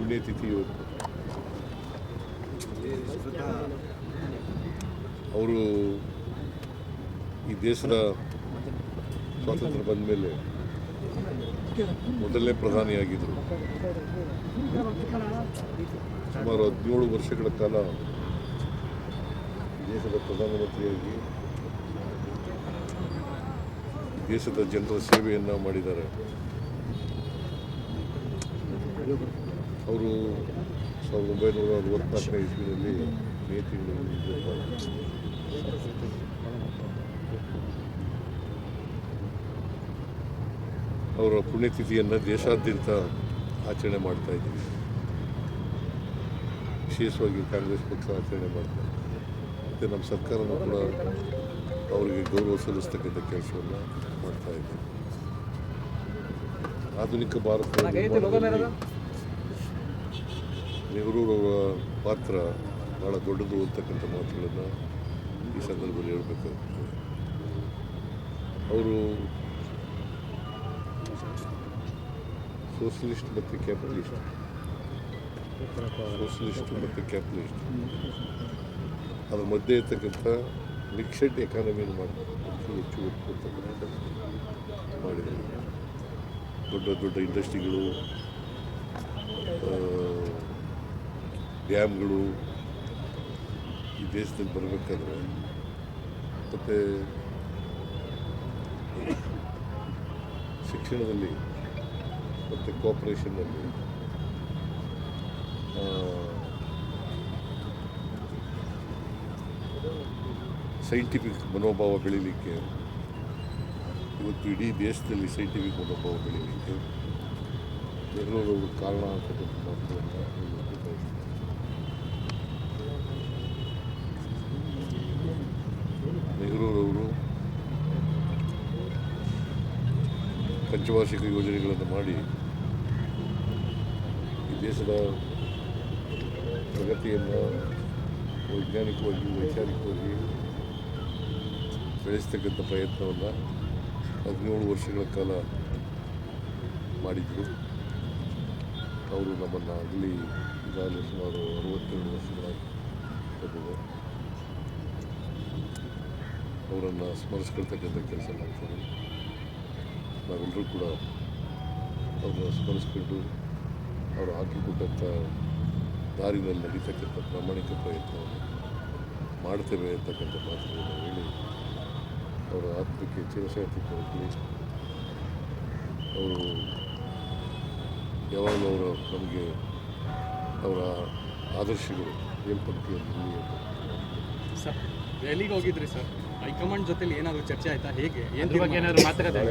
ಪುಣ್ಯತಿಥಿ ಇವತ್ತು. ಅವರು ಈ ದೇಶದ ಸ್ವಾತಂತ್ರ್ಯ ಬಂದ ಮೇಲೆ ಮೊದಲನೇ ಪ್ರಧಾನಿಯಾಗಿದ್ದರು. ಸುಮಾರು 17 ವರ್ಷಗಳ ಕಾಲ ದೇಶದ ಪ್ರಧಾನಮಂತ್ರಿಯಾಗಿ ದೇಶದ ಜನರ ಸೇವೆಯನ್ನು ಮಾಡಿದ್ದಾರೆ. ಅವರು 1964ನೇ ಇಸ್ವಿನಲ್ಲಿ ಮೇ ತಿಂಗಳಲ್ಲಿ ಅವರ ಪುಣ್ಯತಿಥಿಯನ್ನು ದೇಶಾದ್ಯಂತ ಆಚರಣೆ ಮಾಡ್ತಾ ಇದ್ದೀವಿ. ವಿಶೇಷವಾಗಿ ಕಾಂಗ್ರೆಸ್ ಪಕ್ಷ ಆಚರಣೆ ಮಾಡ್ತಾರೆ. ಮತ್ತು ನಮ್ಮ ಸರ್ಕಾರನೂ ಕೂಡ ಅವರಿಗೆ ಗೌರವ ಸಲ್ಲಿಸ್ತಕ್ಕಂಥ ಕೆಲಸವನ್ನು ಮಾಡ್ತಾ ಇದ್ದೀವಿ. ಆಧುನಿಕ ಭಾರತದ ನಿರ್ಮಾಣದಲ್ಲಿ ನೆಹರೂರವರ ಪಾತ್ರ ಭಾಳ ದೊಡ್ಡದು ಅಂತಕ್ಕಂಥ ಮಾತುಗಳನ್ನು ಈ ಸಂದರ್ಭದಲ್ಲಿ ಹೇಳಬೇಕಾಗ್ತದೆ. ಅವರು ಸೋಷಲಿಸ್ಟ್ ಮತ್ತು ಕ್ಯಾಪಿಟಲಿಸ್ಟ್ ಅದರ ಮಧ್ಯೆ ಇರ್ತಕ್ಕಂಥ ಮಿಕ್ಸೆಡ್ ಎಕಾನಮಿಯನ್ನು ಹೆಚ್ಚು ಒತ್ತು ಮಾಡಿದರು. ದೊಡ್ಡ ದೊಡ್ಡ ಇಂಡಸ್ಟ್ರಿಗಳು, ಡ್ಯಾಮ್ಗಳು ಈ ದೇಶದಲ್ಲಿ ಬರಬೇಕಾದ್ರೆ ಮತ್ತು ಶಿಕ್ಷಣದಲ್ಲಿ ಮತ್ತು ಕೋಆಪರೇಷನ್ನಲ್ಲಿ ಸೈಂಟಿಫಿಕ್ ಮನೋಭಾವ ಬೆಳೀಲಿಕ್ಕೆ, ಇವತ್ತು ಇಡೀ ದೇಶದಲ್ಲಿ ಸೈಂಟಿಫಿಕ್ ಮನೋಭಾವ ಬೆಳೀಲಿಕ್ಕೆ ನೆಹರೂರವರು ಕಾರಣ ಅಂತಕ್ಕಂಥ ಮಾತುಗಳನ್ನು ನೆಹರೂರವರು ಪಂಚವಾರ್ಷಿಕ ಯೋಜನೆಗಳನ್ನು ಮಾಡಿ ಈ ದೇಶದ ಪ್ರಗತಿಯನ್ನು ವೈಜ್ಞಾನಿಕವಾಗಿ ವೈಚಾರಿಕವಾಗಿ ಬೆಳೆಸ್ತಕ್ಕಂಥ ಪ್ರಯತ್ನವನ್ನು 17 ವರ್ಷಗಳ ಕಾಲ ಮಾಡಿದರು. ಅವರು ನಮ್ಮನ್ನು ಆಗಲಿ ಈಗಾಗಲೇ ಸುಮಾರು 62 ವರ್ಷಗಳಾಗಿದೆ. ಅವರನ್ನು ಸ್ಮರಿಸ್ಕೊಳ್ತಕ್ಕಂಥ ಕೆಲಸ ಮಾಡ್ತಾರೆ. ನಾವೆಲ್ಲರೂ ಕೂಡ ಅವ್ರನ್ನ ಸ್ಮರಿಸ್ಕೊಂಡು ಅವರು ಹಾಕಿಕೊಟ್ಟಂಥ ದಾರಿನಲ್ಲಿ ನಡೀತಕ್ಕಂಥ ಪ್ರಾಮಾಣಿಕ ಪ್ರಯತ್ನವನ್ನು ಮಾಡ್ತೇವೆ ಅಂತಕ್ಕಂಥ ಮಾತುಗಳನ್ನು ಹೇಳಿ ಅವರ ಆತ್ಮಕ್ಕೆ ಚಿರಶಾಂತಿ ಕೊಡಲಿ. ಅವರು ಯಾವಾಗಲೂ ನಮಗೆ ಅವರ ಆದರ್ಶಗಳು ಮೇಲ್ಪಂಕ್ತಿಯಲ್ಲಿ ಸರ್. ಎಲ್ಲಿಗೆ ಹೋಗಿದ್ರಿ ಸರ್? ಹೈಕಮಾಂಡ್ ಜೊತೆಲಿ ಏನಾದರೂ ಚರ್ಚೆ ಆಯಿತಾ? ಹೇಗೆ ಏನು ಬಗ್ಗೆ ಏನಾದರೂ ಮಾತಾಡಿದ್ರೆ?